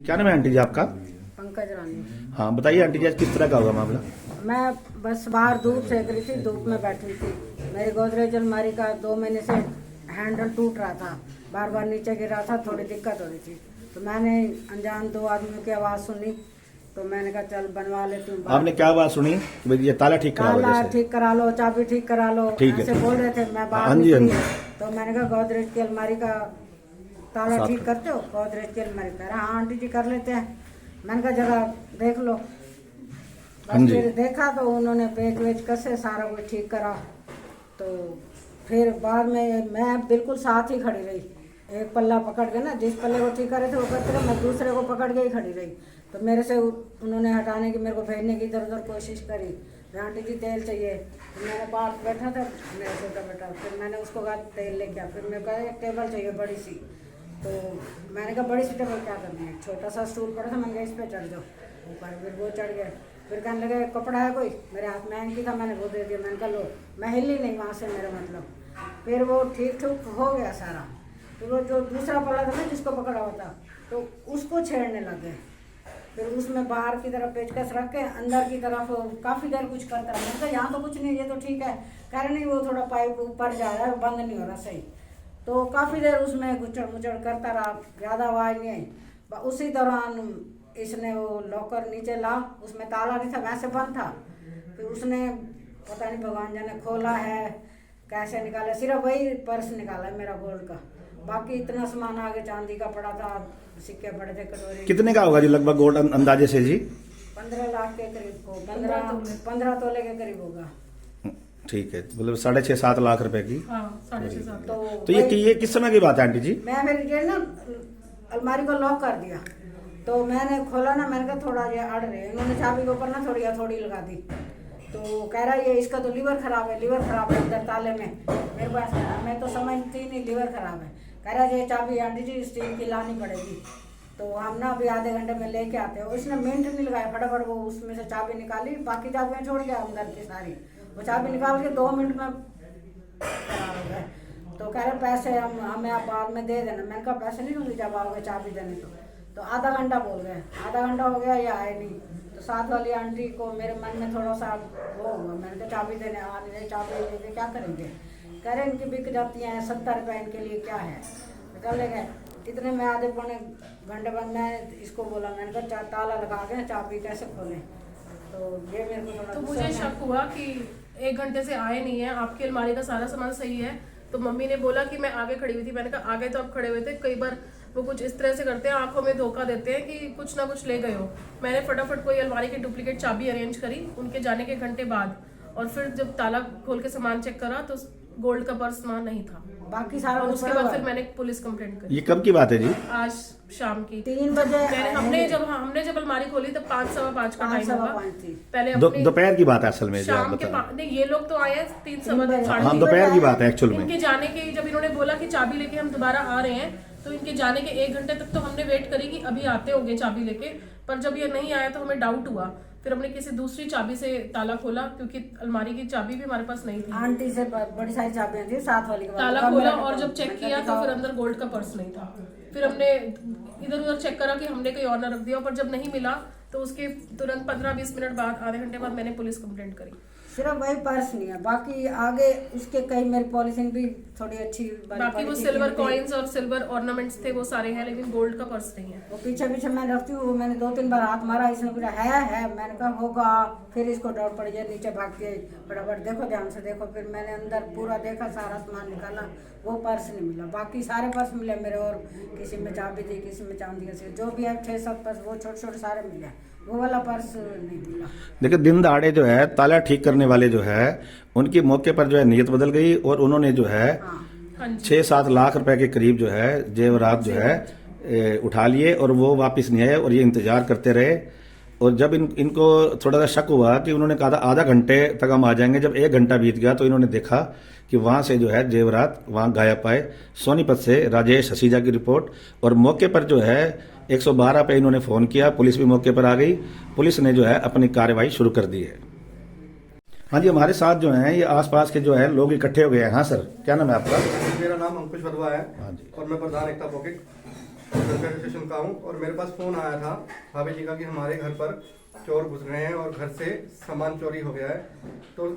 क्या नाम है आंटी जी आपका? पंकज रानी। हाँ बताइए आंटी जी, आज किस तरह का होगा मामला? मैं बस बाहर धूप सेक रही थी, धूप में बैठी थी। मेरी गोदरेज अलमारी का 2 महीने से हैंडल टूट रहा था, बार बार नीचे गिर रहा था, थोड़ी दिक्कत हो रही थी। तो मैंने अनजान 2 आदमियों की आवाज़ सुनी, तो मैंने कहा चल बनवा लेती हूँ। आपने क्या बात सुनी कि भाई ये ताला ठीक करा लो, ताला जैसे? ठीक करा लो, चाबी ठीक करा लो, ठीक है। ऐसे बोल रहे थे। मैं बाहर हाँ जी, हाँ निकली, जी। तो मैंने कहा गोदरेज की अलमारी का ताला साफ ठीक कर- करते हो? गोदरेज की अलमारी कह रहा हाँ आंटी जी कर लेते हैं। मैंने कहा जरा देख लो। हाँ बस जी। फिर देखा तो उन्होंने पेच वेच कसे सारा कुछ ठीक करा। तो फिर बाद में मैं बिल्कुल साथ ही खड़ी रही, एक पल्ला पकड़ के ना, जिस पल्ले को ठीक करे थे वो करते रहे, मैं दूसरे को पकड़ के ही खड़ी रही। तो मेरे से उन्होंने हटाने की, मेरे को भेजने की इधर उधर कोशिश करी। आंटी जी तेल चाहिए, तो मैंने पास बैठा था मेरा छोटा बेटा, फिर मैंने उसको कहा तेल लेके आ। फिर मेरे को कहा एक टेबल चाहिए बड़ी सी, तो मैंने कहा बड़ी सी टेबल क्या करनी है, छोटा सा स्टूल पड़ा था, मैंने कहा इस पर चढ़ जाओ ऊपर। फिर वो चढ़ गए। फिर कहने लगे कपड़ा है कोई, मेरे हाथ में हैंकी था, मैंने वो दे दिया। मैंने कहा लो, मैं हिली नहीं वहाँ से, मेरा मतलब। फिर वो ठीक ठीक हो गया सारा। फिर वो जो दूसरा पल्ला था ना जिसको पकड़ा हुआ था, तो उसको छेड़ने लगे। फिर उसमें बाहर की तरफ पेचकस रख के अंदर की तरफ काफ़ी देर कुछ करता रहा। मैंने कहा यहाँ तो कुछ नहीं, ये तो ठीक है। कह रहे नहीं वो थोड़ा पाइप ऊपर जा रहा है, बंद नहीं हो रहा सही। तो काफ़ी देर उसमें गुचड़ मुचड़ करता रहा, ज़्यादा आवाज़ नहीं आई। उसी दौरान इसने वो लॉकर नीचे ला, उसमें ताला नहीं था, वैसे बंद था। फिर उसने पता नहीं भगवान जाने खोला है कैसे निकाला, सिर्फ वही पर्स निकाला है मेरा गोल्ड का। बाकी इतना सामान आगे चांदी का पड़ा था, सिक्के पड़े थे, कटोरी। कितने का होगा जी लगभग गोल्ड अंदाजे से जी? 15 लाख के करीब को, 15 तोले के करीब होगा। ठीक है, मतलब 6.5-7 लाख रुपए की। हाँ, 6.5 तो ये किस समय की बात है आंटी जी? मैं मेरी जेल ना अलमारी को लॉक कर दिया, तो मैंने खोला ना, मैंने कहा थोड़ा ये अड़ रहे। इन्होंने चाबी के ऊपर ना थोड़ी हथौड़ी लगा दी। तो कह रहा ये इसका तो लीवर खराब है, लीवर खराब है अंदर ताले में। मेरे पास मैं तो समझती नहीं लीवर खराब है। कह रहा ये चाबी आंटी जी स्टील की लानी पड़ेगी, तो हम ना अभी आधे घंटे में लेके आते हो। इसने मिनट नहीं लगाया, फटाफट वो उसमें से चाबी निकाली, बाकी चाबियाँ छोड़ गया अंदर की सारी। वो चाबी निकाल के 2 मिनट में फरार हो गए। तो कह रहे पैसे हमें आप बाद में दे देना। मैंने कहा पैसे नहीं दूँगी जब आओगे चाबी देने। तो आधा घंटा बोल गए, आधा घंटा हो गया, ये आए नहीं। तो साथ वाली आंटी को मेरे मन में थोड़ा सा वो हुआ, मैंने कहा चाबी देने आ नहीं रहे, चाबी लेके क्या करेंगे। कह रहे इनकी बिक जाती हैं 70 रुपये, इनके लिए क्या है। तो चले गए। इतने में आधे पौने घंटे बाद मैं इसको बोला, मैंने कहा ताला लगा के चाबी कैसे खोलें। तो ये मेरे को थोड़ा तो गुस्सा मुझे था। शक हुआ कि 1 घंटे से आए नहीं है, आपकी अलमारी का सारा सामान सही है। तो मम्मी ने बोला कि मैं आगे खड़ी हुई थी। मैंने कहा आगे तो आप खड़े हुए थे, कई बार वो कुछ इस तरह से करते हैं, आंखों में धोखा देते हैं कि कुछ ना कुछ ले गए हो। मैंने फटाफट कोई अलमारी की डुप्लीकेट चाबी अरेंज करी उनके जाने के घंटे बाद, और फिर जब ताला खोल के सामान चेक करा तो गोल्ड का पर्स सामान नहीं था। बाकी सारा और कुछ उसके पड़ा बाद हुआ फिर है। मैंने पुलिस कंप्लेंट करी। ये कब की बात है जी? आज शाम की 3 बजे हमने जब अलमारी खोली तब 5 सवा 5 का टाइम होगा। 5 थी। पहले दोपहर की बात है असल में, जो आप शाम के बता रहे नहीं, ये लोग तो आए हैं 3 सवा बजे। साढ़े हाँ, तीन दोपहर की बात है एक्चुअल में। इनके जाने के, जब इन्होंने बोला कि चाबी लेके हम दोबारा आ रहे हैं, तो इनके जाने के 1 घंटे तक तो हमने वेट करी कि अभी आते होंगे चाबी लेके। पर जब ये नहीं आया तो हमें डाउट हुआ। फिर हमने किसी दूसरी चाबी से ताला खोला, क्योंकि अलमारी की चाबी भी हमारे पास नहीं थी। आंटी से बड़ी सारी चाबियां थी, साथ वाली के बाद ताला कब खोला मेरा और निकाल- जब चेक मैंने किया कहा तो फिर दिखाओ। अंदर गोल्ड का पर्स नहीं था। फिर हमने इधर उधर चेक करा कि हमने कहीं और ना रख दिया, पर जब नहीं मिला तो उसके तुरंत 15-20 मिनट बाद, आधे घंटे बाद मैंने पुलिस कंप्लेंट करी। सिर्फ वही पर्स नहीं है, बाकी आगे उसके कई मेरी पॉलिथीन भी थोड़ी अच्छी वाली बाकी वो पॉलिथीन सिल्वर थी। कॉइन्स और सिल्वर ऑर्नामेंट्स थे, वो सारे हैं, लेकिन गोल्ड का पर्स नहीं है। वो पीछे पीछे मैं रखती हूँ, मैंने 2-3 बार हाथ मारा, इसने पूछा है। मैंने कहा होगा। फिर इसको डाउट पड़ गया, नीचे भाग के फटाफट देखो, ध्यान से देखो। फिर मैंने अंदर पूरा देखा, सारा सामान निकाला, वो पर्स नहीं मिला। बाकी सारे पर्स मिले मेरे, और किसी में चाबी थी, किसी में चांदी का, जो भी है 6-7 पर्स, वो छोटे छोटे सारे मिले, वो वाला पर्स नहीं मिला। देखिए, दिन दहाड़े जो है ताला ठीक करने वाले जो है उनकी मौके पर जो है नीयत बदल गई, और उन्होंने जो है हाँ जी। 6-7 लाख रुपए के करीब जो है जेवरात जो है उठा लिए, और वो वापस नहीं आए, और ये इंतजार करते रहे। और जब इनको थोड़ा सा शक हुआ कि उन्होंने कहा था आधा घंटे तक हम आ जाएंगे, जब 1 घंटा बीत गया तो इन्होंने देखा कि वहां से जो है जेवरात वहां गायब पाए। सोनीपत से राजेश हसीजा की रिपोर्ट। और मौके पर जो है 112 पे इन्होंने फोन किया, पुलिस भी मौके पर आ गई। पुलिस ने जो है अपनी कार्रवाई शुरू कर दी है। हाँ जी, हमारे साथ जो हैं ये आसपास के जो है लोग इकट्ठे हो गए हैं। हाँ सर, क्या नाम है आपका? मेरा नाम अंकुश वर्मा है। हाँ जी। और मैं प्रधान एकता पॉकेट रेलवे स्टेशन का हूँ और मेरे पास फ़ोन आया था भाभी जी का कि हमारे घर पर चोर घुस गए हैं और घर से सामान चोरी हो गया है। तो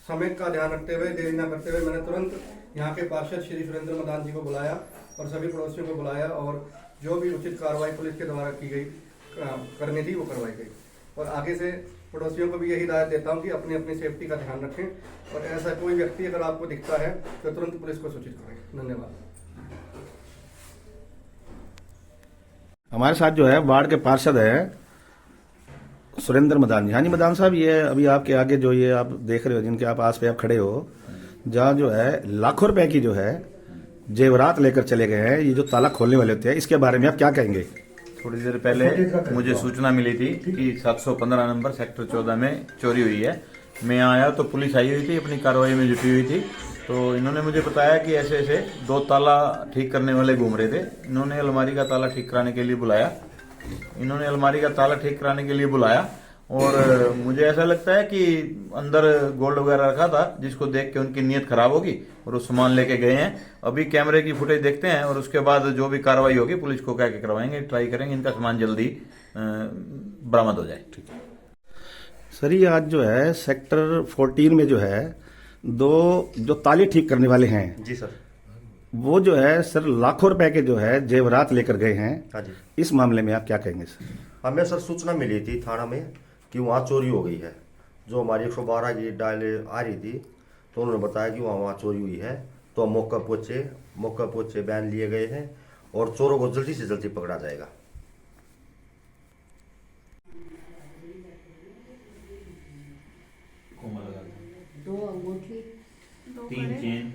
समय का ध्यान रखते हुए, देरी न करते हुए मैंने तुरंत यहाँ के पार्षद श्री सुरेंद्र मदान जी को बुलाया और सभी पड़ोसियों को बुलाया और जो भी उचित कार्रवाई पुलिस के द्वारा की गई करनी थी वो करवाई गई। और आगे से पड़ोसियों को भी यही हिदायत देता हूँ कि अपनी अपनी सेफ्टी का ध्यान रखें और ऐसा कोई व्यक्ति अगर आपको दिखता है तो तुरंत पुलिस को सूचित करें। धन्यवाद। हमारे साथ जो है वार्ड के पार्षद है सुरेंद्र मदान जी। हाँ जी मदान साहब, ये अभी आपके आगे जो ये आप देख रहे हो, जिनके आप आस पे आप खड़े हो, जहाँ जो है लाखों रुपए की जो है जेवरात लेकर चले गए हैं, ये जो ताला खोलने वाले होते हैं, इसके बारे में आप क्या कहेंगे? थोड़ी देर पहले मुझे सूचना मिली थी कि 715 नंबर सेक्टर 14 में चोरी हुई है। मैं आया तो पुलिस आई हुई थी, अपनी कार्रवाई में जुटी हुई थी। तो इन्होंने मुझे बताया कि ऐसे ऐसे 2 ताला ठीक करने वाले घूम रहे थे। इन्होंने अलमारी का ताला ठीक कराने के लिए बुलाया और मुझे ऐसा लगता है कि अंदर गोल्ड वगैरह रखा था, जिसको देख के उनकी नीयत खराब होगी और वो सामान लेके गए हैं। अभी कैमरे की फुटेज देखते हैं और उसके बाद जो भी कार्रवाई होगी पुलिस को कह के करवाएंगे, ट्राई करेंगे इनका सामान जल्दी बरामद हो जाए। ठीक है सर, ये आज जो है सेक्टर 14 में जो है 2 जो ताले ठीक करने वाले हैं जी सर, वो जो है सर लाखों रुपए के जो है जेवरात लेकर गए हैं। हाँ जी। इस मामले में आप क्या कहेंगे सर? हमें सर सूचना मिली थी थाना में कि वहाँ चोरी हो गई है। जो हमारी 112 की डायल आ रही थी तो उन्होंने बताया कि वहाँ चोरी हुई है। तो हम मौका पहुँचे, बयान लिए गए हैं और चोरों को जल्दी से जल्दी पकड़ा जाएगा। 2 अंगूठी, 3 चेन